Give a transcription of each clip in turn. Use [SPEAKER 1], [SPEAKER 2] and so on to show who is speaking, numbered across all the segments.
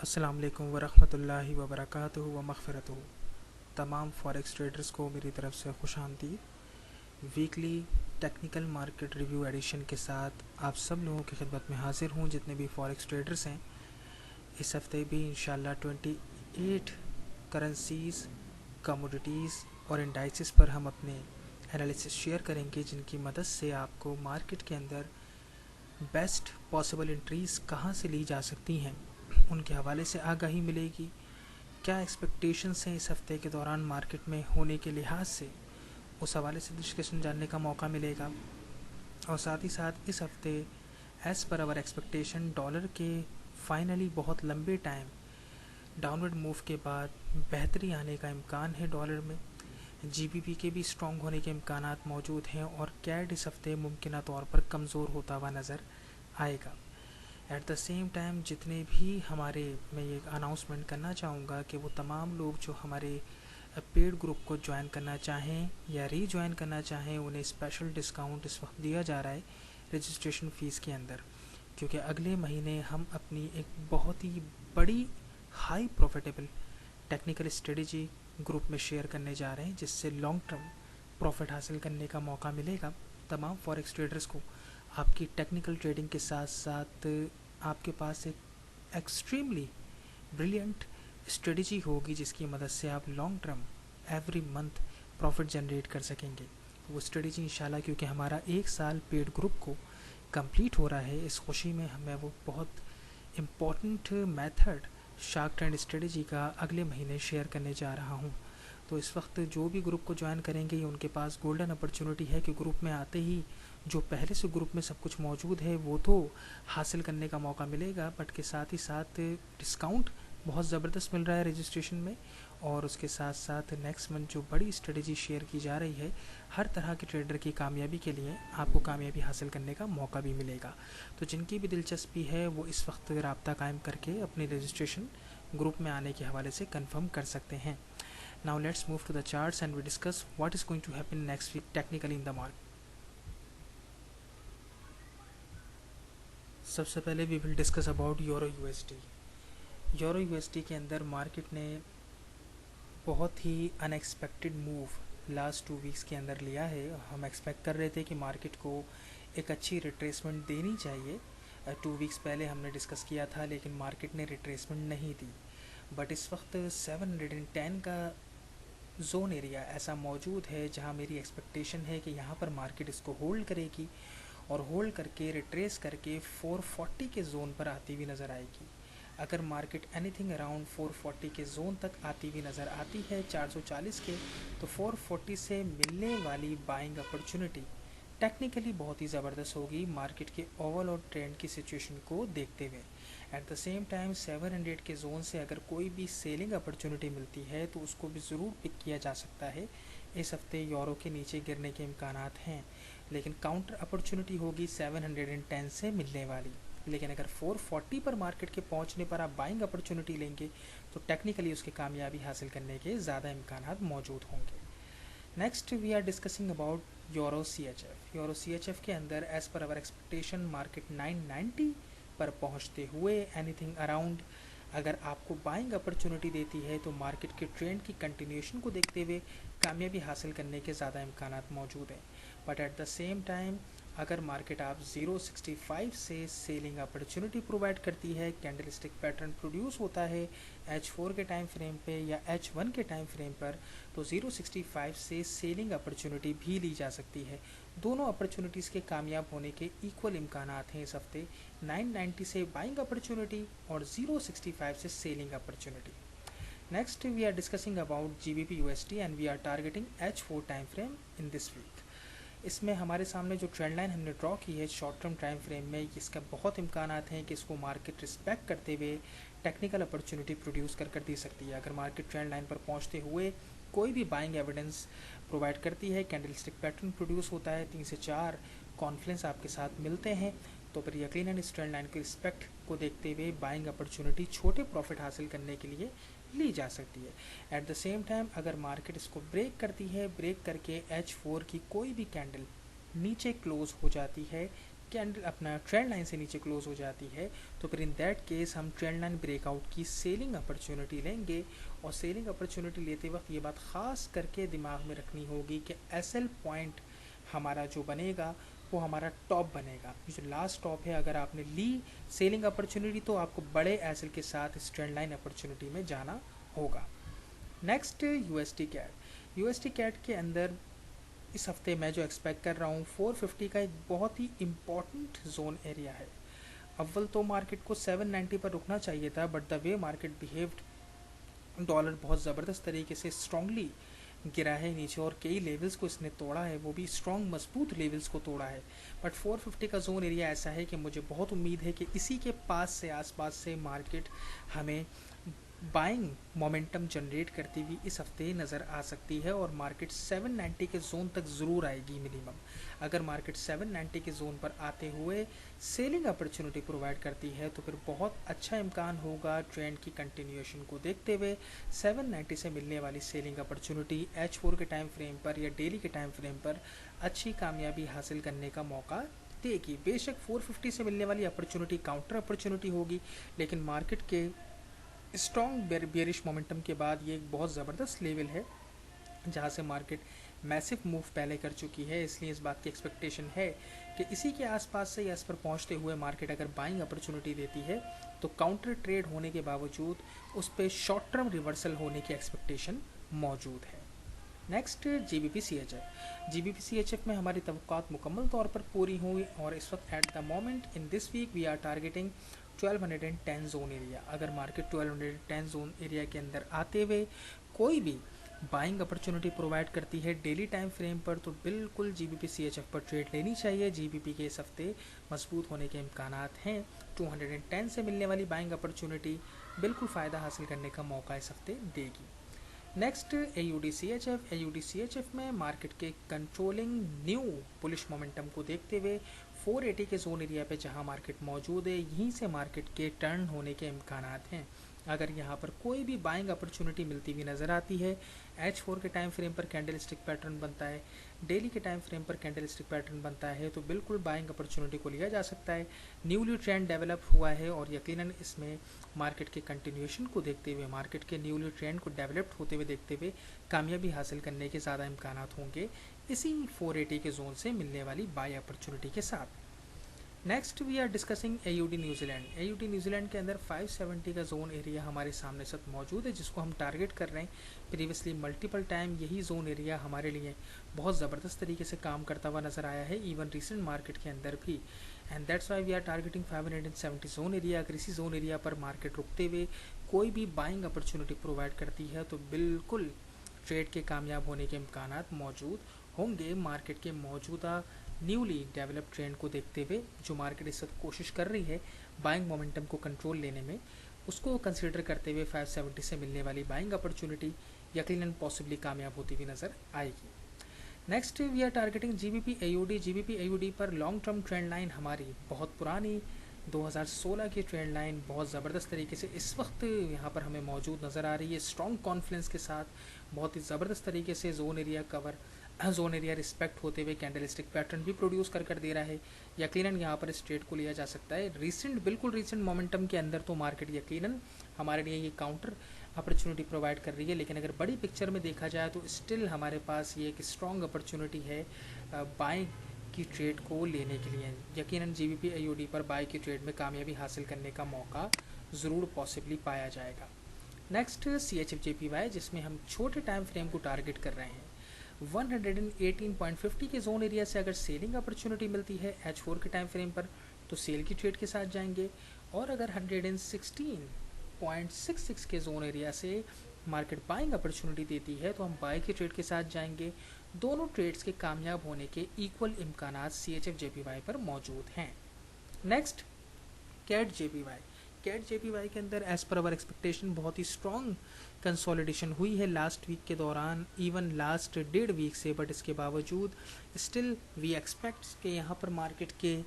[SPEAKER 1] अस्सलाम वालेकुम वरहमतुल्लाहि वबरकातुहू व मग़फ़िरतुहू। तमाम फॉरेक्स ट्रेडर्स को मेरी तरफ से खुश आमदीद। Weekly technical market review edition के साथ आप सब लोगों की खिदमत में हाजिर हूँ, जितने भी फॉरेक्स ट्रेडर्स हैं। इस हफ़्ते भी इंशाल्लाह 28 करेंसीज़, कमोडिटीज़ और इंडाइसिस पर हम अपने एनालिसिस शेयर करेंगे, जिनकी मदद से आपको मार्केट के अंदर बेस्ट पॉसिबल एंट्रीज़ कहाँ से ली जा सकती हैं, उनके हवाले से आगाही मिलेगी। क्या एक्सपेक्टेशंस हैं इस हफ़्ते के दौरान मार्केट में होने के लिहाज से, उस हवाले से डिस्कशन जानने का मौका मिलेगा। और साथ ही साथ इस हफ़्ते as per hour expectation dollar के फाइनली बहुत लंबे टाइम डाउनवर्ड मूव के बाद बेहतरी आने का इम्कान है डॉलर में। जीबीपी के भी स्ट्रॉन्ग होने के इम्कानात मौजूद हैं और कैड इस हफ़्ते मुमकिन तौर पर कमज़ोर होता हुआ नज़र आएगा। एट द सेम टाइम जितने भी हमारे, मैं ये अनाउंसमेंट करना चाहूँगा कि वो तमाम लोग जो हमारे पेड ग्रुप को ज्वाइन करना चाहें या रीज्वाइन करना चाहें, उन्हें स्पेशल डिस्काउंट इस वक्त दिया जा रहा है रजिस्ट्रेशन फ़ीस के अंदर, क्योंकि अगले महीने हम अपनी एक बहुत ही बड़ी high profitable technical strategy group में शेयर करने जा रहे हैं, जिससे लॉन्ग टर्म प्रॉफिट हासिल करने का मौका मिलेगा तमाम फॉरेक्स ट्रेडर्स को। आपकी टेक्निकल ट्रेडिंग के साथ साथ आपके पास एक एक्सट्रीमली ब्रिलियंट स्ट्रेटजी होगी, जिसकी मदद से आप long term every month profit generate कर सकेंगे। वो स्ट्रेटजी इंशाल्लाह, क्योंकि हमारा 1 साल पेड ग्रुप को कंप्लीट हो रहा है, इस खुशी में मैं वो बहुत important method shark tank strategy का अगले महीने शेयर करने जा रहा हूँ। तो इस वक्त जो भी ग्रुप को ज्वाइन करेंगे, उनके पास गोल्डन अपॉर्चुनिटी है कि ग्रुप में आते ही जो पहले से ग्रुप में सब कुछ मौजूद है वो तो हासिल करने का मौका मिलेगा, बट के साथ ही साथ डिस्काउंट बहुत ज़बरदस्त मिल रहा है रजिस्ट्रेशन में। और उसके साथ साथ नेक्स्ट मंथ जो बड़ी स्ट्रेटजी शेयर की जा रही है, हर तरह के ट्रेडर की कामयाबी के लिए आपको कामयाबी हासिल करने का मौका भी मिलेगा। तो जिनकी भी दिलचस्पी है वो इस वक्त रब्ता कायम करके अपनी रजिस्ट्रेशन ग्रुप में आने के हवाले से कंफर्म कर सकते हैं। Now let's move to the charts and we discuss what is going to happen next week technically in the market. सबसे पहले we will discuss about euro USD. Euro USD के अंदर मार्केट ने बहुत ही अनएक्सपेक्टेड मूव लास्ट 2 वीक्स के अंदर लिया है। हम एक्सपेक्ट कर रहे थे कि मार्केट को एक अच्छी रिट्रेसमेंट देनी चाहिए। 2 वीक्स पहले हमने डिस्कस किया था, लेकिन मार्केट ने रिट्रेसमेंट नहीं दी। बट इस वक्त 710 का जोन एरिया ऐसा मौजूद है जहां मेरी एक्सपेक्टेशन है कि यहां पर मार्केट इसको होल्ड करेगी और होल्ड करके रिट्रेस करके 440 के जोन पर आती हुई नज़र आएगी। अगर मार्केट एनीथिंग अराउंड 440 के जोन तक आती हुई नज़र आती है 440 के, तो 440 से मिलने वाली बाइंग अपॉर्चुनिटी टेक्निकली बहुत ही ज़बरदस्त होगी मार्केट के ओवरऑल ट्रेंड की सिचुएशन को देखते हुए। एट द सेम टाइम 700 के जोन से अगर कोई भी सेलिंग अपॉर्चुनिटी मिलती है तो उसको भी ज़रूर पिक किया जा सकता है। इस हफ्ते यूरो के नीचे गिरने के इम्कानात हैं, लेकिन काउंटर अपॉर्चुनिटी होगी 710 से मिलने वाली। लेकिन अगर 440 पर मार्केट के पहुंचने पर आप बाइंग अपॉर्चुनिटी लेंगे तो टेक्निकली उसकी कामयाबी हासिल करने के ज़्यादा इम्कानात मौजूद होंगे। Next we are discussing about euro C H F. Euro C H F के अंदर as per our expectation market 990 पर पहुंचते हुए एनीथिंग अराउंड, अगर आपको बाइंग अपॉर्चुनिटी देती है तो मार्केट के ट्रेंड की कंटिन्यूएशन को देखते हुए कामयाबी हासिल करने के ज़्यादा इम्कानात मौजूद हैं। But at the same time अगर मार्केट आप 065 से सेलिंग अपॉर्चुनिटी प्रोवाइड करती है, कैंडलस्टिक पैटर्न प्रोड्यूस होता है H4 के टाइम फ्रेम पे या H1 के टाइम फ्रेम पर, तो 065 से सेलिंग अपॉर्चुनिटी भी ली जा सकती है। दोनों अपॉर्चुनिटीज़ के कामयाब होने के इक्वल इम्कानात हैं इस हफ्ते, 990 से बाइंग अपॉर्चुनिटी और 065 से selling opportunity. Next we are discussing about GBP USD and we are targeting H4 time frame in this week. इसमें हमारे सामने जो ट्रेंड लाइन हमने ड्रॉ की है शॉर्ट टर्म टाइम फ्रेम में, इसका बहुत इम्कानात हैं कि इसको मार्केट रिस्पेक्ट करते हुए टेक्निकल अपॉर्चुनिटी प्रोड्यूस कर दी सकती है। अगर मार्केट ट्रेंड लाइन पर पहुंचते हुए कोई भी बाइंग एविडेंस प्रोवाइड करती है, कैंडलस्टिक पैटर्न प्रोड्यूस होता है, 3 से 4 कॉन्फ्लेंस आपके साथ मिलते हैं, तो फिर यकीनन इस ट्रेंड लाइन के रिस्पेक्ट को देखते हुए बाइंग अपॉर्चुनिटी छोटे प्रॉफिट हासिल करने के लिए ली जा सकती है। एट द सेम टाइम अगर मार्केट इसको ब्रेक करती है, ब्रेक करके H4 की कोई भी कैंडल नीचे क्लोज हो जाती है कैंडल अपना ट्रेंड लाइन से नीचे क्लोज हो जाती है, तो फिर इन दैट केस हम ट्रेंड लाइन ब्रेकआउट की सेलिंग अपॉर्चुनिटी लेंगे। और सेलिंग अपॉर्चुनिटी लेते वक्त ये बात ख़ास करके दिमाग में रखनी होगी कि एसएल पॉइंट हमारा जो बनेगा वो हमारा टॉप बनेगा। जो लास्ट टॉप है, अगर आपने ली सेलिंग अपॉर्चुनिटी तो आपको बड़े एसएल के साथ इस ट्रेंड लाइन अपॉर्चुनिटी में जाना होगा। Next USD CAD. USD CAD के अंदर इस हफ्ते मैं जो एक्सपेक्ट कर रहा हूँ 450 का एक बहुत ही इम्पॉर्टेंट जोन एरिया है। अव्वल तो मार्केट को 790 पर रुकना चाहिए था, but the way market behaved, dollar बहुत ज़बरदस्त तरीके से स्ट्रांगली गिरा है नीचे और कई लेवल्स को इसने तोड़ा है, वो भी स्ट्रॉन्ग मजबूत लेवल्स को तोड़ा है। बट 450 का जोन एरिया ऐसा है कि मुझे बहुत उम्मीद है कि इसी के पास से आसपास से मार्केट हमें बाइंग मोमेंटम जनरेट करती हुई इस हफ्ते नज़र आ सकती है और मार्केट 790 के जोन तक ज़रूर आएगी मिनिमम। अगर मार्केट 790 के जोन पर आते हुए सेलिंग अपॉर्चुनिटी प्रोवाइड करती है तो फिर बहुत अच्छा इम्कान होगा ट्रेंड की कंटिन्यूएशन को देखते हुए 790 से मिलने वाली सेलिंग अपॉर्चुनिटी H4 के टाइम फ्रेम पर या डेली के टाइम फ्रेम पर अच्छी कामयाबी हासिल करने का मौका देगी। बेशक 450 से मिलने वाली अपॉर्चुनिटी काउंटर अपॉर्चुनिटी होगी, लेकिन मार्केट के स्ट्रॉन्ग बेरिश मोमेंटम के बाद ये एक बहुत ज़बरदस्त लेवल है जहाँ से मार्केट मैसिव मूव पहले कर चुकी है। इसलिए इस बात की एक्सपेक्टेशन है कि इसी के आसपास से या इस पर पहुँचते हुए मार्केट अगर बाइंग अपॉर्चुनिटी देती है तो काउंटर ट्रेड होने के बावजूद उस पर शॉर्ट टर्म रिवर्सल होने की एक्सपेक्टेशन मौजूद है। नेक्स्ट GBP CHF में हमारी तवक्कात मुकम्मल तौर पर पूरी हुई और इस वक्त at the moment in this week we are targeting 1210 zone area. अगर मार्केट 1210 जोन एरिया के अंदर आते हुए कोई भी बाइंग अपॉर्चुनिटी प्रोवाइड करती है डेली टाइम फ्रेम पर तो बिल्कुल GBP CHF पर ट्रेड लेनी चाहिए। GBP के इस हफ्ते मजबूत होने के इम्कान हैं। 210 से मिलने वाली बाइंग अपॉर्चुनिटी बिल्कुल फ़ायदा हासिल करने का मौका इस हफ्ते देगी। नेक्स्ट AUD CHF में मार्केट के कंट्रोलिंग न्यू बुलिश मोमेंटम को देखते हुए 480 के जोन एरिया पे जहां मार्केट मौजूद है यहीं से मार्केट के टर्न होने के इम्कान हैं। अगर यहाँ पर कोई भी बाइंग अपॉर्चुनिटी मिलती हुई नज़र आती है, H4 के टाइम फ्रेम पर कैंडल स्टिक पैटर्न बनता है, डेली के टाइम फ्रेम पर कैंडल स्टिक पैटर्न बनता है तो बिल्कुल बाइंग अपॉर्चुनिटी को लिया जा सकता है। न्यूली ट्रेंड डेवलप हुआ है और यकीनन इसमें मार्केट के कंटिन्यूएशन को देखते हुए, मार्केट के न्यूली ट्रेंड को डेवलप्ड होते हुए देखते हुए कामयाबी हासिल करने के ज़्यादा इम्कान होंगे इसी 480 के जोन से मिलने वाली बाई अपॉर्चुनिटी के साथ। Next we are discussing AUD New Zealand के अंदर 570 का जोन एरिया हमारे सामने सब मौजूद है जिसको हम टारगेट कर रहे हैं। प्रीवियसली मल्टीपल टाइम यही जोन एरिया हमारे लिए बहुत ज़बरदस्त तरीके से काम करता हुआ नज़र आया है, इवन रिसेंट मार्केट के अंदर भी। And that's why we are targeting 570 zone area. अगर इसी जोन एरिया पर मार्केट रुकते हुए कोई भी बाइंग अपॉर्चुनिटी प्रोवाइड करती है तो बिल्कुल ट्रेड के कामयाब होने के इम्कान मौजूद होंगे। मार्केट के मौजूदा न्यूली डेवलप ट्रेंड को देखते हुए जो मार्केट इस वक्त कोशिश कर रही है बाइंग मोमेंटम को कंट्रोल लेने में, उसको कंसीडर करते हुए 570 से मिलने वाली बाइंग अपॉर्चुनिटी यकीनन पॉसिबली कामयाब होती हुई नज़र आएगी। Next we are targeting GBP AUD पर लॉन्ग टर्म ट्रेंड लाइन हमारी बहुत पुरानी 2016 की ट्रेंड लाइन बहुत ज़बरदस्त तरीके से इस वक्त यहाँ पर हमें मौजूद नज़र आ रही है। स्ट्रॉन्ग कॉन्फिडेंस के साथ बहुत ही ज़बरदस्त तरीके से जोन एरिया रिस्पेक्ट होते हुए कैंडलस्टिक पैटर्न भी प्रोड्यूस कर दे रहा है। यकीनन यहाँ पर इस ट्रेड को लिया जा सकता है। बिल्कुल रिसेंट मोमेंटम के अंदर तो मार्केट यकीनन हमारे लिए ये काउंटर अपॉर्चुनिटी प्रोवाइड कर रही है, लेकिन अगर बड़ी पिक्चर में देखा जाए तो स्टिल हमारे पास ये एक स्ट्रॉन्ग अपॉर्चुनिटी है बाइंग की ट्रेड को लेने के लिए। यकीनन GBP AUD पर बाय की ट्रेड में कामयाबी हासिल करने का मौका ज़रूर पॉसिबली पाया जाएगा। नेक्स्ट CHF-JPY जिसमें हम छोटे टाइम फ्रेम को टारगेट कर रहे हैं। 118.50 के जोन एरिया से अगर सेलिंग अपॉर्चुनिटी मिलती है H4 के टाइम फ्रेम पर तो सेल की ट्रेड के साथ जाएंगे, और अगर 116.66 के जोन एरिया से मार्केट बाइंग अपॉर्चुनिटी देती है तो हम बाय की ट्रेड के साथ जाएंगे। दोनों ट्रेड्स के कामयाब होने के इक्वल इम्कान CHF-JPY पर मौजूद हैं। नेक्स्ट CAD-JPY के अंदर एज पर अवर एक्सपेक्टेशन बहुत ही स्ट्रॉन्ग कंसोलिडेशन हुई है लास्ट वीक के दौरान, इवन लास्ट 1.5 वीक से, बट इसके बावजूद स्टिल वी एक्सपेक्ट कि यहाँ पर मार्केट के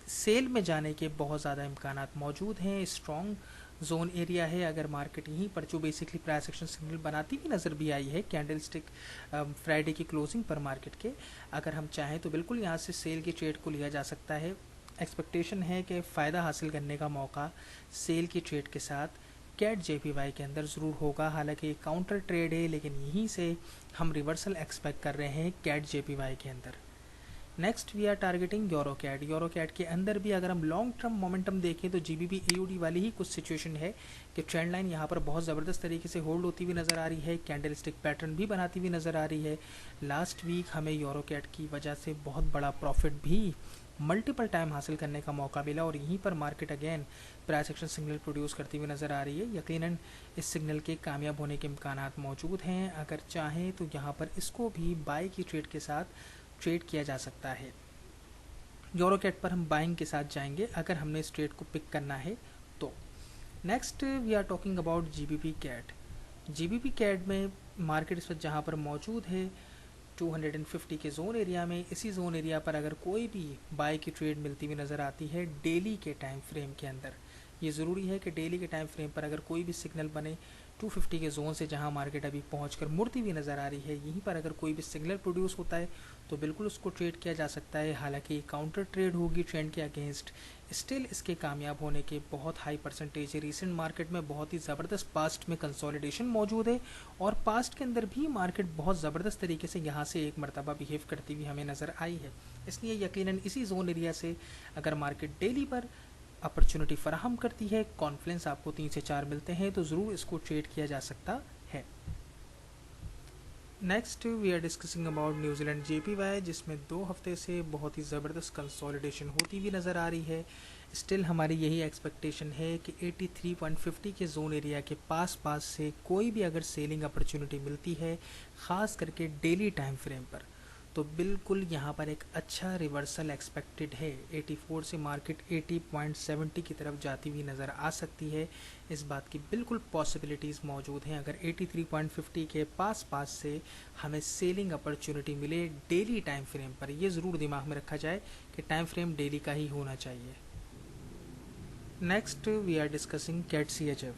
[SPEAKER 1] सेल में जाने के बहुत ज़्यादा इम्कानात मौजूद हैं। स्ट्रॉन्ग जोन एरिया है, अगर मार्केट यहीं पर जो बेसिकली प्राइस एक्शन सिग्नल बनाती हुई नज़र भी आई है कैंडल स्टिक फ्राइडे की क्लोजिंग पर मार्केट के, अगर हम चाहें तो बिल्कुल यहाँ से सेल की ट्रेड को लिया जा सकता है। एक्सपेक्टेशन है कि फ़ायदा हासिल करने का मौका सेल की ट्रेड के साथ कैट जेपीवाई के अंदर ज़रूर होगा। हालांकि काउंटर ट्रेड है, लेकिन यहीं से हम रिवर्सल एक्सपेक्ट कर रहे हैं कैट जेपीवाई के अंदर। Next we are targeting euro CAD. Euro CAD के अंदर भी अगर हम लॉन्ग टर्म मोमेंटम देखें तो जीबीपी एयूडी वाली ही कुछ सिचुएशन है कि ट्रेंड लाइन यहाँ पर बहुत ज़बरदस्त तरीके से होल्ड होती हुई नज़र आ रही है, कैंडल स्टिक पैटर्न भी बनाती हुई नज़र आ रही है। लास्ट वीक हमें यूरो कैट की वजह से बहुत बड़ा प्रॉफिट भी मल्टीपल टाइम हासिल करने का मौका मिला, और यहीं पर market again price action signal produce करती हुई नज़र आ रही है। यकीनन इस सिग्नल के कामयाब होने के इम्कानात मौजूद हैं। अगर चाहें तो यहाँ पर इसको भी बाय की ट्रेड के साथ ट्रेड किया जा सकता है। यूरो कैट पर हम बाइंग के साथ जाएंगे अगर हमने इस ट्रेड को पिक करना है तो। Next we are talking about GBP CAD. GBP CAD में मार्केट इस वक्त जहाँ पर मौजूद है 250 के जोन एरिया में, इसी जोन एरिया पर अगर कोई भी बाय की ट्रेड मिलती हुई नज़र आती है डेली के टाइम फ्रेम के अंदर, ये ज़रूरी है कि डेली के टाइम फ्रेम पर अगर कोई भी सिग्नल बने 250 के जोन से जहां मार्केट अभी पहुंचकर मुड़ती हुई नज़र आ रही है, यहीं पर अगर कोई भी सिग्नल प्रोड्यूस होता है तो बिल्कुल उसको ट्रेड किया जा सकता है। हालांकि काउंटर ट्रेड होगी ट्रेंड के अगेंस्ट, स्टिल इसके कामयाब होने के बहुत हाई परसेंटेज है। रिसेंट मार्केट में बहुत ही ज़बरदस्त पास्ट में कंसोलिडेशन मौजूद है, और पास्ट के अंदर भी मार्केट बहुत ज़बरदस्त तरीके से यहाँ से एक मरतबा बिहेव करती हुई हमें नज़र आई है। इसलिए यकीनन इसी जोन एरिया से अगर मार्केट डेली पर अपॉर्चुनिटी फराहम करती है, कॉन्फ्लेंस आपको 3 से 4 मिलते हैं, तो ज़रूर इसको ट्रेड किया जा सकता है। Next we are discussing about New Zealand JPY, जिसमें 2 हफ्ते से बहुत ही ज़बरदस्त कंसोलिडेशन होती हुई नज़र आ रही है। स्टिल हमारी यही एक्सपेक्टेशन है कि 83.50 के जोन एरिया के पास से कोई भी अगर सेलिंग अपॉर्चुनिटी मिलती है, ख़ास करके डेली टाइम फ्रेम पर, तो बिल्कुल यहाँ पर एक अच्छा रिवर्सल एक्सपेक्टेड है। 84 से मार्केट 80.70 की तरफ जाती हुई नज़र आ सकती है। इस बात की बिल्कुल पॉसिबिलिटीज़ मौजूद हैं अगर 83.50 के पास से हमें सेलिंग अपॉर्चुनिटी मिले डेली टाइम फ्रेम पर। यह ज़रूर दिमाग में रखा जाए कि टाइम फ्रेम डेली का ही होना चाहिए। Next we are discussing CAD C H F.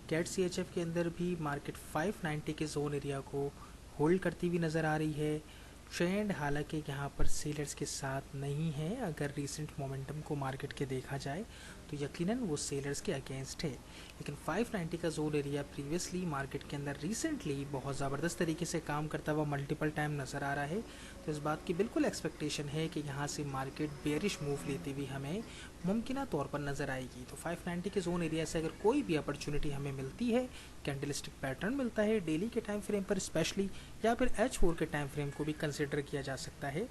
[SPEAKER 1] CAD C H F के अंदर भी मार्केट 590 के जोन एरिया को होल्ड करती हुई नज़र आ रही है। ट्रेंड हालांकि यहाँ पर सेलर्स के साथ नहीं है, अगर रीसेंट मोमेंटम को मार्केट के देखा जाए तो यकीनन वो सेलर्स के अगेंस्ट है। लेकिन 590 का जोन एरिया प्रीवियसली मार्केट के अंदर रिसेंटली बहुत ज़बरदस्त तरीके से काम करता हुआ मल्टीपल टाइम नज़र आ रहा है, तो इस बात की बिल्कुल एक्सपेक्टेशन है कि यहाँ से मार्केट बेयरिश मूव लेती हुई हमें मुमकिन तौर पर नज़र आएगी। तो 590 के जोन एरिया से अगर कोई भी अपॉर्चुनिटी हमें मिलती है, कैंडलस्टिक पैटर्न मिलता है डेली के टाइम फ्रेम पर स्पेशली, या फिर H4 के टाइम फ्रेम को भी कंसिडर किया जा सकता है,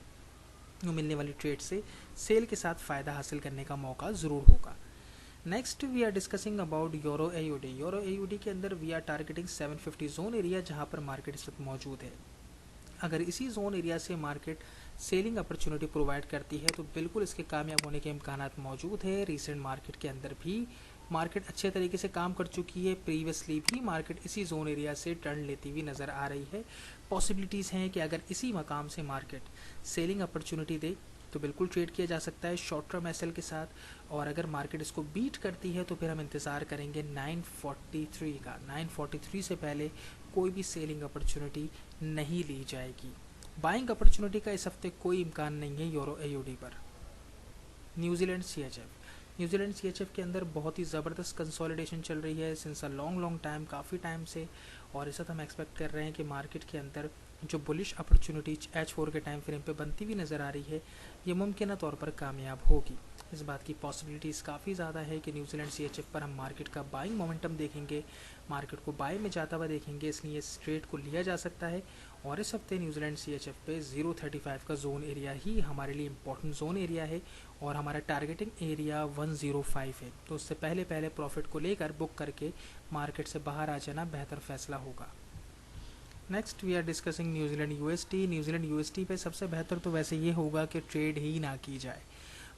[SPEAKER 1] तो मिलने वाली ट्रेड से सेल के साथ फ़ायदा हासिल करने का मौका ज़रूर होगा। Next we are discussing about euro AUD. Euro AUD के अंदर we are targeting 750 zone area, जहाँ पर मार्केट इस वक्त मौजूद है। अगर इसी जोन एरिया से मार्केट सेलिंग अपॉर्चुनिटी प्रोवाइड करती है तो बिल्कुल इसके कामयाब होने के इम्कानात मौजूद है। रिसेंट मार्केट के अंदर भी मार्केट अच्छे तरीके से काम कर चुकी है, प्रीवियसली भी मार्केट इसी जोन एरिया से टर्न लेती हुई नज़र आ रही है। पॉसिबिलिटीज़ हैं कि अगर इसी मकाम से मार्केट सेलिंग अपॉर्चुनिटी दे तो बिल्कुल ट्रेड किया जा सकता है शॉर्ट टर्म एसएल के साथ, और अगर मार्केट इसको बीट करती है तो फिर हम इंतज़ार करेंगे 943 का। 943 से पहले कोई भी सेलिंग अपॉर्चुनिटी नहीं ली जाएगी। बाइंग अपॉर्चुनिटी का इस हफ्ते कोई इम्कान नहीं है यूरो एयूडी पर। New Zealand CHF. न्यूजीलैंड सीएचएफ के अंदर बहुत ही ज़बरदस्त कंसोलिडेशन चल रही है सिंस अ लॉन्ग टाइम, काफ़ी टाइम से, और इस वक्त हम एक्सपेक्ट कर रहे हैं कि मार्केट के अंदर जो बुलिश अपॉर्चुनिटी H4 के टाइम फ्रेम पे बनती हुई नज़र आ रही है, ये मुमकिन तौर पर कामयाब होगी। इस बात की पॉसिबिलिटीज़ काफ़ी ज़्यादा है कि न्यूजीलैंड सीएचएफ पर हम मार्केट का बाइंग मोमेंटम देखेंगे, मार्केट को बाय में जाता हुआ देखेंगे, इसलिए इस ट्रेड को लिया जा सकता है। और इस हफ्ते न्यूजीलैंड सीएचएफ पे 035 का जोन एरिया ही हमारे लिए इम्पोर्टेंट जोन एरिया है, और हमारा टारगेटिंग एरिया 105 है। तो उससे पहले प्रॉफिट को लेकर बुक करके मार्केट से बाहर आ जाना बेहतर फैसला होगा। Next we are discussing New Zealand USD. New Zealand USD पे सबसे बेहतर तो वैसे ये होगा कि ट्रेड ही ना की जाए।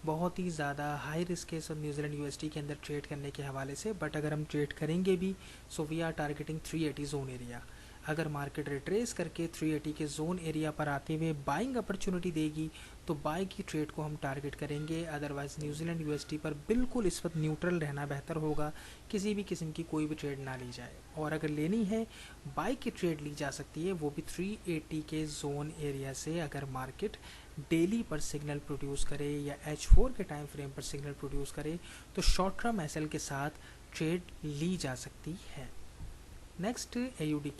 [SPEAKER 1] बहुत ही ज़्यादा हाई रिस्क है सब न्यूजीलैंड यूएसटी के अंदर ट्रेड करने के हवाले से, बट अगर हम ट्रेड करेंगे भी so we are targeting 380 zone area. अगर मार्केट रिट्रेस करके 380 के जोन एरिया पर आते हुए बाइंग अपॉर्चुनिटी देगी तो बाय की ट्रेड को हम टारगेट करेंगे। अदरवाइज न्यूजीलैंड यूएसडी पर बिल्कुल इस वक्त न्यूट्रल रहना बेहतर होगा, किसी भी किस्म की कोई भी ट्रेड ना ली जाए। और अगर लेनी है बाय की ट्रेड ली जा सकती है, वो भी 380 के जोन एरिया से। अगर मार्केट डेली पर सिग्नल प्रोड्यूस करे या H4 के टाइम फ्रेम पर सिग्नल प्रोड्यूस करे तो शॉर्ट टर्म एसएल के साथ ट्रेड ली जा सकती है। नेक्स्ट AUD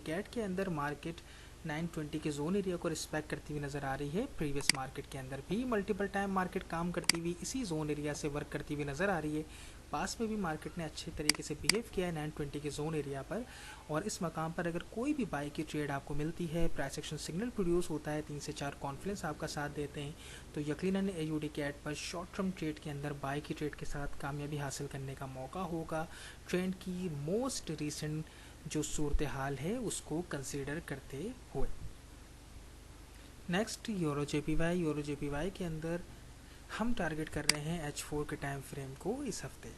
[SPEAKER 1] कैड के अंदर मार्केट 920 के जोन एरिया को रिस्पेक्ट करती हुई नज़र आ रही है। प्रीवियस मार्केट के अंदर भी मल्टीपल टाइम मार्केट काम करती हुई इसी जोन एरिया से वर्क करती हुई नज़र आ रही है। पास में भी मार्केट ने अच्छे तरीके से बिहेव किया है 920 के जोन एरिया पर। और इस मकाम पर अगर कोई भी बाई की ट्रेड आपको मिलती है, प्राइस एक्शन सिग्नल प्रोड्यूस होता है, 3 से 4 कॉन्फ्लेंस आपका साथ देते हैं, तो यकीनन AUD कैड पर शॉर्ट टर्म ट्रेड के अंदर बाई की ट्रेड के साथ कामयाबी हासिल करने का मौका होगा। ट्रेंड की मोस्ट रिसेंट जो सूरत हाल है उसको कंसीडर करते हुए। नेक्स्ट यूरो JPY के अंदर हम टारगेट कर रहे हैं H4 के टाइम फ्रेम को इस हफ्ते।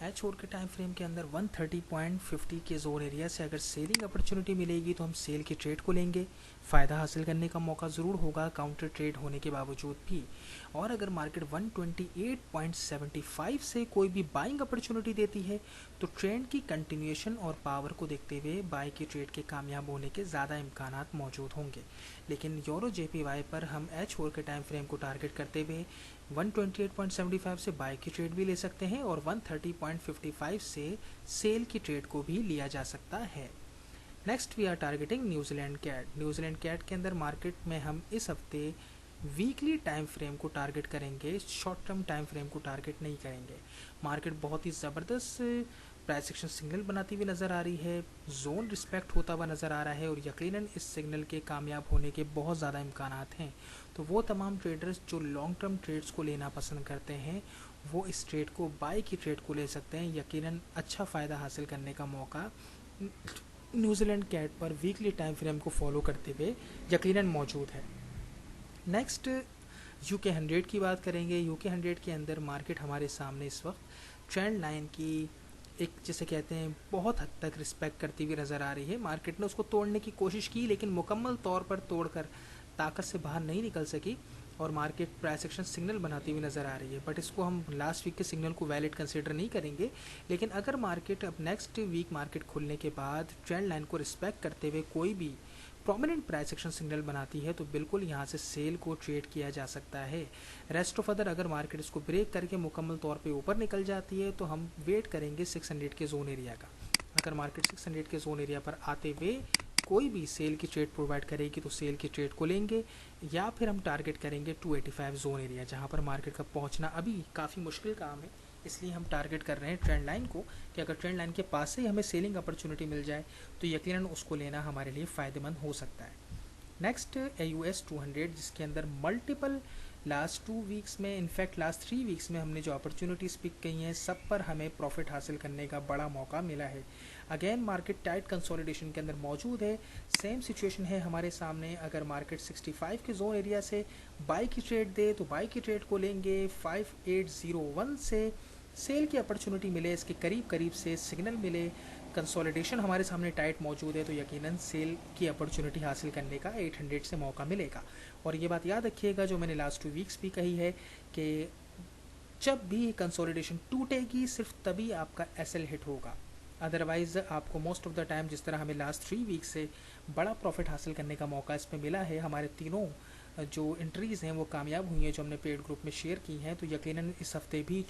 [SPEAKER 1] H4 के टाइम फ्रेम के अंदर 130.50 के जोन एरिया से अगर सेलिंग अपॉर्चुनिटी मिलेगी तो हम सेल की ट्रेड को लेंगे। फ़ायदा हासिल करने का मौका ज़रूर होगा काउंटर ट्रेड होने के बावजूद भी। और अगर मार्केट 128.75 से कोई भी बाइंग अपॉर्चुनिटी देती है तो ट्रेंड की कंटिन्यूएशन और पावर को देखते हुए बाई की ट्रेड के कामयाब होने के ज़्यादा इम्कानात मौजूद होंगे। लेकिन यूरो JPY पर हम H4 के टाइम फ्रेम को टारगेट करते हुए 128.75 से बाय की ट्रेड भी ले सकते हैं और 130.55 से सेल की ट्रेड को भी लिया जा सकता है। Next we are targeting New Zealand CAD के अंदर मार्केट में हम इस हफ्ते वीकली टाइम फ्रेम को टारगेट करेंगे, शॉर्ट टर्म टाइम फ्रेम को टारगेट नहीं करेंगे। मार्केट बहुत ही ज़बरदस्त प्राइस एक्शन सिग्नल बनाती हुई नज़र आ रही है, जोन रिस्पेक्ट होता हुआ नज़र आ रहा है और यकीनन इस सिग्नल के कामयाब होने के बहुत ज़्यादा इम्कानात हैं। तो वो तमाम ट्रेडर्स जो लॉन्ग टर्म ट्रेड्स को लेना पसंद करते हैं वो इस ट्रेड को बाय की ट्रेड को ले सकते हैं। यकीनन अच्छा फ़ायदा हासिल करने का मौका न्यूजीलैंड कैट पर वीकली टाइम फ्रेम को फॉलो करते हुए यकीनन मौजूद है। नेक्स्ट UK 100 की बात करेंगे। UK 100 के अंदर मार्केट हमारे सामने इस वक्त ट्रेंड लाइन की एक जिसे कहते हैं बहुत हद तक रिस्पेक्ट करती हुई नज़र आ रही है। मार्केट ने उसको तोड़ने की कोशिश की लेकिन मुकम्मल तौर पर तोड़कर ताकत से बाहर नहीं निकल सकी और मार्केट प्राइस एक्शन सिग्नल बनाती हुई नज़र आ रही है। बट इसको हम लास्ट वीक के सिग्नल को वैलिड कंसीडर नहीं करेंगे। लेकिन अगर मार्केट अब नेक्स्ट वीक मार्केट खुलने के बाद ट्रेंड लाइन को रिस्पेक्ट करते हुए कोई भी प्रोमिनेंट प्राइस एक्शन सिग्नल बनाती है तो बिल्कुल यहाँ से सेल को ट्रेड किया जा सकता है। रेस्ट ऑफ अदर अगर मार्केट इसको ब्रेक करके मुकम्मल तौर पे ऊपर निकल जाती है तो हम वेट करेंगे 600 के जोन एरिया का। अगर मार्केट 600 के जोन एरिया पर आते हुए कोई भी सेल की ट्रेड प्रोवाइड करेगी तो सेल की ट्रेड को लेंगे या फिर हम टारगेट करेंगे 285 जोन एरिया, जहाँ पर मार्केट का पहुँचना अभी काफ़ी मुश्किल काम है। इसलिए हम टारगेट कर रहे हैं ट्रेंड लाइन को कि अगर ट्रेंड लाइन के पास से ही हमें सेलिंग अपॉर्चुनिटी मिल जाए तो यकीनन उसको लेना हमारे लिए फ़ायदेमंद हो सकता है। नेक्स्ट AUS 200 जिसके अंदर मल्टीपल लास्ट 2 वीक्स में इनफैक्ट लास्ट 3 वीक्स में हमने जो अपॉर्चुनिटीज़ पिक की हैं सब पर हमें प्रॉफिट हासिल करने का बड़ा मौका मिला है। अगेन मार्केट टाइट कंसोलिडेशन के अंदर मौजूद है। सेम सिचुएशन है हमारे सामने। अगर मार्केट 65 के जोन एरिया से बाई की ट्रेड दे तो बाई की ट्रेड को लेंगे। 5801 से सेल की अपॉर्चुनिटी मिले, इसके करीब करीब से सिग्नल मिले, कंसोलिडेशन हमारे सामने टाइट मौजूद है तो यकीनन सेल की अपॉर्चुनिटी हासिल करने का 800 से मौका मिलेगा। और ये बात याद रखिएगा जो मैंने लास्ट 2 वीक्स भी कही है कि जब भी कंसोलिडेशन टूटेगी सिर्फ तभी आपका SL हिट होगा। अदरवाइज़ आपको मोस्ट ऑफ द टाइम जिस तरह हमें लास्ट 3 वीक से बड़ा प्रॉफिट हासिल करने का मौका इसमें मिला है, हमारे तीनों जो एंट्रीज़ हैं वो कामयाब हुई हैं जो हमने पेड ग्रुप में शेयर की हैं, तो यकीनन इस हफ्ते भी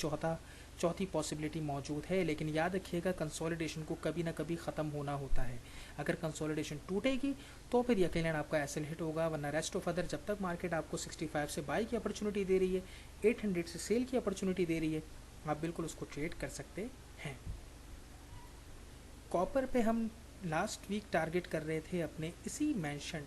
[SPEAKER 1] चौथी पॉसिबिलिटी मौजूद है। लेकिन याद रखिएगा कंसोलिडेशन को कभी ना कभी ख़त्म होना होता है। अगर कंसोलिडेशन टूटेगी तो फिर यकीनन आपका SL हिट होगा, वरना रेस्ट ऑफ अदर जब तक मार्केट आपको 65 से बाई की अपॉर्चुनिटी दे रही है, 800 से सेल की अपॉर्चुनिटी दे रही है, आप बिल्कुल उसको ट्रेड कर सकते हैं। कॉपर पे हम लास्ट वीक टारगेट कर रहे थे अपने इसी मैंशन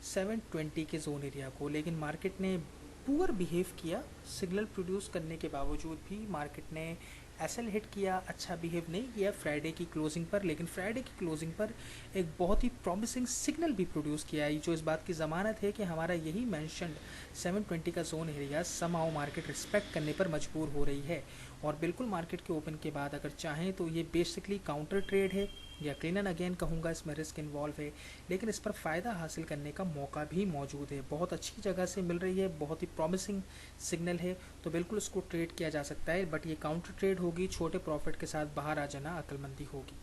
[SPEAKER 1] 720 के जोन एरिया को, लेकिन मार्केट ने पुअर बिहेव किया। सिग्नल प्रोड्यूस करने के बावजूद भी मार्केट ने SL हिट किया, अच्छा बिहेव नहीं किया फ्राइडे की क्लोजिंग पर। लेकिन फ्राइडे की क्लोजिंग पर एक बहुत ही प्रॉमिसिंग सिग्नल भी प्रोड्यूस किया है जो इस बात की ज़मानत है कि हमारा यही मैंशन 720 का zone area somehow market respect करने पर मजबूर हो रही है। और बिल्कुल मार्केट के ओपन के बाद अगर चाहें तो ये बेसिकली काउंटर ट्रेड है या क्लीन एंड अगेन कहूँगा, इसमें रिस्क इन्वॉल्व है, लेकिन इस पर फ़ायदा हासिल करने का मौका भी मौजूद है। बहुत अच्छी जगह से मिल रही है, बहुत ही प्रॉमिसिंग सिग्नल है, तो बिल्कुल इसको ट्रेड किया जा सकता है। बट ये काउंटर ट्रेड होगी, छोटे प्रॉफिट के साथ बाहर आ जाना अक्लमंदी होगी।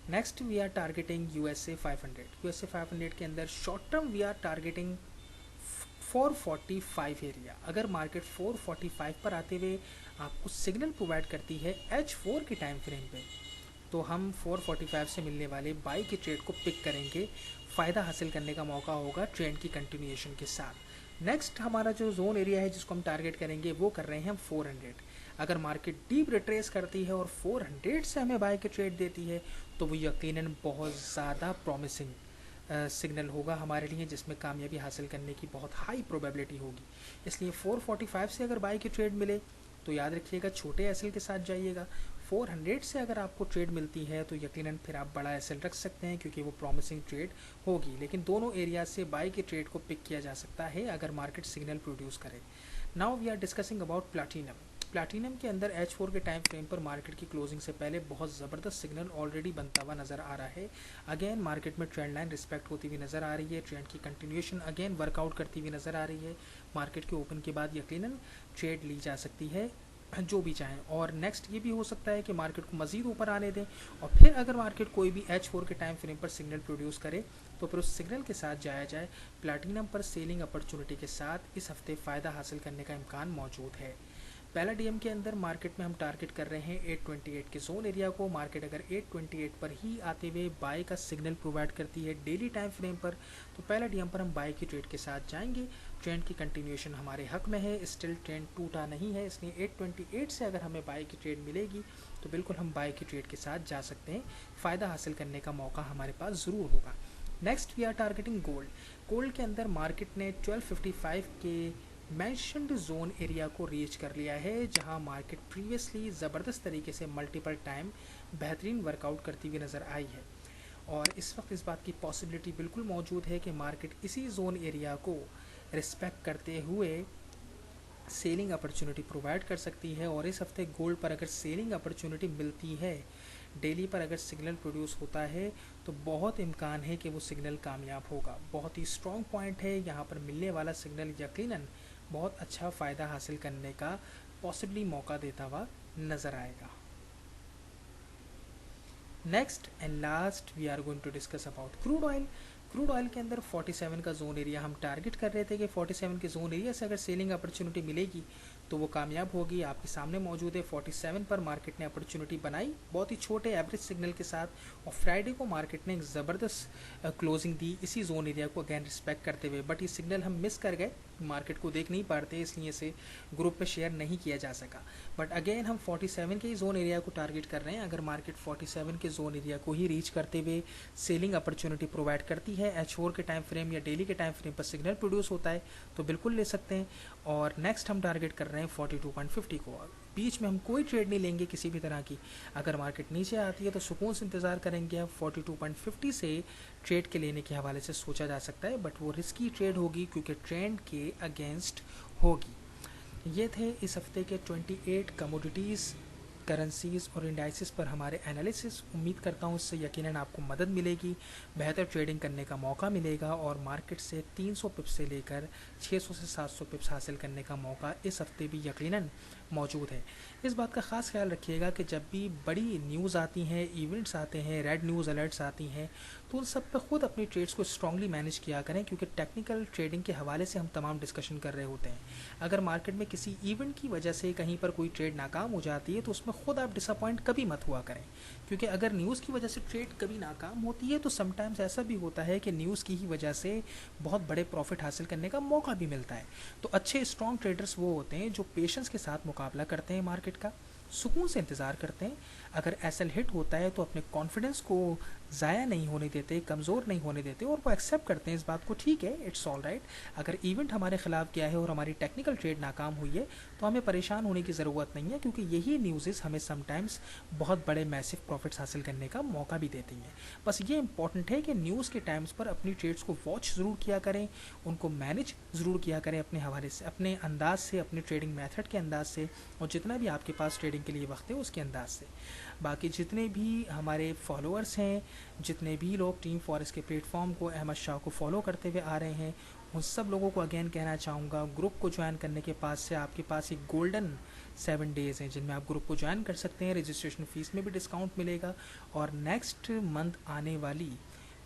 [SPEAKER 1] Next we are targeting USA 500। USA 500 के अंदर short term we are targeting 445 area. अगर मार्केट 445 पर आते हुए आपको सिग्नल प्रोवाइड करती है H4 के टाइम फ्रेम पे, तो हम 445 से मिलने वाले बाई के ट्रेड को पिक करेंगे। फ़ायदा हासिल करने का मौका होगा ट्रेंड की कंटिन्यूएशन के साथ। नेक्स्ट हमारा जो जोन एरिया है जिसको हम टारगेट करेंगे वो कर रहे हैं हम 400। अगर मार्केट डीप रिट्रेस करती है और 400 से हमें बाई के ट्रेड देती है तो वो यकीनन बहुत ज़्यादा प्रॉमिसिंग सिग्नल होगा हमारे लिए, जिसमें कामयाबी हासिल करने की बहुत हाई प्रोबेबिलिटी होगी। इसलिए 445 से अगर बाई की ट्रेड मिले तो याद रखिएगा छोटे एसएल के साथ जाइएगा। 400 से अगर आपको ट्रेड मिलती है तो यकीनन फिर आप बड़ा एसएल रख सकते हैं क्योंकि वो प्रॉमिसिंग ट्रेड होगी। लेकिन दोनों एरिया से बाई के ट्रेड को पिक किया जा सकता है अगर मार्केट सिग्नल प्रोड्यूस करे। Now we are discussing about platinum. Platinum के अंदर H4 के टाइम फ्रेम पर मार्केट की क्लोजिंग से पहले बहुत ज़बरदस्त सिग्नल ऑलरेडी बनता हुआ नज़र आ रहा है। अगेन मार्केट में ट्रेंड लाइन रिस्पेक्ट होती हुई नज़र आ रही है, ट्रेंड की कंटिन्यूएशन अगेन वर्कआउट करती हुई नज़र आ रही है। मार्केट के ओपन के बाद यकीनन ट्रेड ली जा सकती है जो भी चाहें। और नेक्स्ट ये भी हो सकता है कि मार्केट को मज़ीद ऊपर आने दें और फिर अगर मार्केट कोई भी H4 के टाइम फ्रेम पर सिग्नल प्रोड्यूस करे तो फिर उस सिग्नल के साथ जाया जाए। प्लैटिनम पर सेलिंग अपॉर्चुनिटी के साथ इस हफ्ते फ़ायदा हासिल करने का इम्कान मौजूद है। पैलाडियम के अंदर मार्केट में हम टारगेट कर रहे हैं 828 के जोन एरिया को। मार्केट अगर 828 पर ही आते हुए बाय का सिग्नल प्रोवाइड करती है डेली टाइम फ्रेम पर तो पैलाडियम पर हम बाय की ट्रेड के साथ जाएंगे। ट्रेंड की कंटिन्यूएशन हमारे हक में है, स्टिल ट्रेंड टूटा नहीं है, इसलिए 828 से अगर हमें बाय की ट्रेड मिलेगी तो बिल्कुल हम बाय की ट्रेड के साथ जा सकते हैं। फ़ायदा हासिल करने का मौका हमारे पास ज़रूर होगा। Next we are targeting gold. Gold के अंदर मार्केट ने 1255 के मैंशनड जोन एरिया को रीच कर लिया है, जहां मार्केट प्रीवियसली ज़बरदस्त तरीके से मल्टीपल टाइम बेहतरीन वर्कआउट करती हुई नज़र आई है। और इस वक्त इस बात की पॉसिबिलिटी बिल्कुल मौजूद है कि मार्केट इसी जोन एरिया को रिस्पेक्ट करते हुए सेलिंग अपॉर्चुनिटी प्रोवाइड कर सकती है। और इस हफ्ते गोल्ड पर अगर सेलिंग अपॉर्चुनिटी मिलती है, डेली पर अगर सिग्नल प्रोड्यूस होता है तो बहुत इम्कान है कि वो सिग्नल कामयाब होगा। बहुत ही स्ट्रॉन्ग पॉइंट है, यहाँ पर मिलने वाला सिग्नल यकीनन बहुत अच्छा फ़ायदा हासिल करने का पॉसिबली मौका देता हुआ नज़र आएगा। Next and last we are going to discuss about crude oil. Crude oil के अंदर 47 का जोन एरिया हम टारगेट कर रहे थे कि 47 के जोन एरिया से अगर सेलिंग अपॉर्चुनिटी मिलेगी तो वो कामयाब होगी। आपके सामने मौजूद है 47 पर मार्केट ने अपॉर्चुनिटी बनाई बहुत ही छोटे एवरेज सिग्नल के साथ, और फ्राइडे को मार्केट ने एक ज़बरदस्त क्लोजिंग दी इसी जोन एरिया को अगेन रिस्पेक्ट करते हुए। बट ये सिग्नल हम मिस कर गए, मार्केट को देख नहीं पाते, इसलिए इसे ग्रुप पे शेयर नहीं किया जा सका। बट अगेन हम 47 के ही जोन एरिया को टारगेट कर रहे हैं। अगर मार्केट 47 के जोन एरिया को ही रीच करते हुए सेलिंग अपॉर्चुनिटी प्रोवाइड करती है, H4 के टाइम फ्रेम या डेली के टाइम फ्रेम पर सिग्नल प्रोड्यूस होता है तो बिल्कुल ले सकते हैं। और नेक्स्ट हम टारगेट कर रहे हैं 42.50 को। बीच में हम कोई ट्रेड नहीं लेंगे किसी भी तरह की। अगर मार्केट नीचे आती है तो सुकून से इंतज़ार करेंगे। 42.50 से ट्रेड के लेने के हवाले से सोचा जा सकता है, बट वो रिस्की ट्रेड होगी क्योंकि ट्रेंड के अगेंस्ट होगी। ये थे इस हफ्ते के 28 कमोडिटीज़, करेंसीज़ और इंडाइसिस पर हमारे एनालिसिस। उम्मीद करता हूँ इससे यकीनन आपको मदद मिलेगी, बेहतर ट्रेडिंग करने का मौका मिलेगा और मार्केट से 300 पिप्स से लेकर 600 से 700 पिप्स हासिल करने का मौका इस हफ्ते भी यकीनन मौजूद है। इस बात का ख़ास ख्याल रखिएगा कि जब भी बड़ी न्यूज़ आती हैं, इवेंट्स आते हैं, रेड न्यूज़ अलर्ट्स आती हैं, तो उन सब पर ख़ुद अपनी ट्रेड्स को स्ट्रांगली मैनेज किया करें, क्योंकि टेक्निकल ट्रेडिंग के हवाले से हम तमाम डिस्कशन कर रहे होते हैं। अगर मार्केट में किसी इवेंट की वजह से कहीं पर कोई ट्रेड नाकाम हो जाती है तो उसमें ख़ुद आप डिसअपॉइंट कभी मत हुआ करें, क्योंकि अगर न्यूज़ की वजह से ट्रेड कभी नाकाम होती है तो समटाइम्स ऐसा भी होता है कि न्यूज़ की ही वजह से बहुत बड़े प्रॉफिट हासिल करने का मौका भी मिलता है। तो अच्छे स्ट्रॉन्ग ट्रेडर्स वो होते हैं जो पेशेंस के साथ मुकाबला करते हैं, मार्केट का सुकून से इंतज़ार करते हैं। अगर एसएल हिट होता है तो अपने कॉन्फिडेंस को ज़ाया नहीं होने देते, कमज़ोर नहीं होने देते, और वो एक्सेप्ट करते हैं इस बात को, ठीक है, इट्स ऑल राइट। अगर इवेंट हमारे ख़िलाफ़ गया है और हमारी टेक्निकल ट्रेड नाकाम हुई है तो हमें परेशान होने की ज़रूरत नहीं है, क्योंकि यही न्यूज़ हमें समटाइम्स बहुत बड़े मैसिव प्रॉफिट्स हासिल करने का मौका भी देती हैं। बस ये इंपॉर्टेंट है कि न्यूज़ के टाइम्स पर अपनी ट्रेड्स को वॉच ज़रूर किया करें, उनको मैनेज ज़रूर किया करें अपने हवाले से, अपने अंदाज से, अपने ट्रेडिंग मेथड के अंदाज से, और जितना भी आपके पास ट्रेडिंग के लिए वक्त है उसके अंदाज से। बाकी जितने भी हमारे फॉलोअर्स हैं, जितने भी लोग टीम फॉरेस्ट के प्लेटफॉर्म को, अहमद शाह को फॉलो करते हुए आ रहे हैं, उन सब लोगों को अगेन कहना चाहूँगा, ग्रुप को ज्वाइन करने के पास से आपके पास एक गोल्डन 7 डेज़ हैं जिनमें आप ग्रुप को ज्वाइन कर सकते हैं। रजिस्ट्रेशन फ़ीस में भी डिस्काउंट मिलेगा, और नेक्स्ट मंथ आने वाली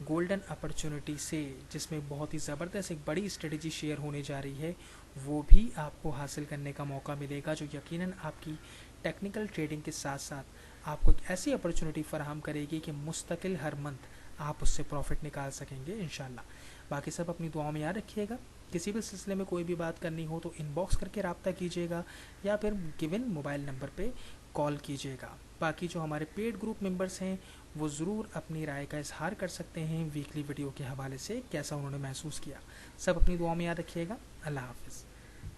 [SPEAKER 1] गोल्डन अपॉर्चुनिटी से, जिसमें बहुत ही ज़बरदस्त एक बड़ी स्ट्रेटजी शेयर होने जा रही है, वो भी आपको हासिल करने का मौका मिलेगा, जो यकीनन आपकी टेक्निकल ट्रेडिंग के साथ साथ आपको एक ऐसी अपॉर्चुनिटी फराहम करेगी कि मुस्तकिल हर मंथ आप उससे प्रॉफिट निकाल सकेंगे इंशाल्लाह। बाकी सब अपनी दुआओं में याद रखिएगा। किसी भी सिलसिले में कोई भी बात करनी हो तो इनबॉक्स करके रब्ता कीजिएगा, या फिर गिवन मोबाइल नंबर पे कॉल कीजिएगा। बाकी जो हमारे पेड ग्रुप मेंबर्स हैं वो ज़रूर अपनी राय का इजहार कर सकते हैं वीकली वीडियो के हवाले से, कैसा उन्होंने महसूस किया। सब अपनी दुआओं में याद रखिएगा। अल्लाह हाफ़िज़।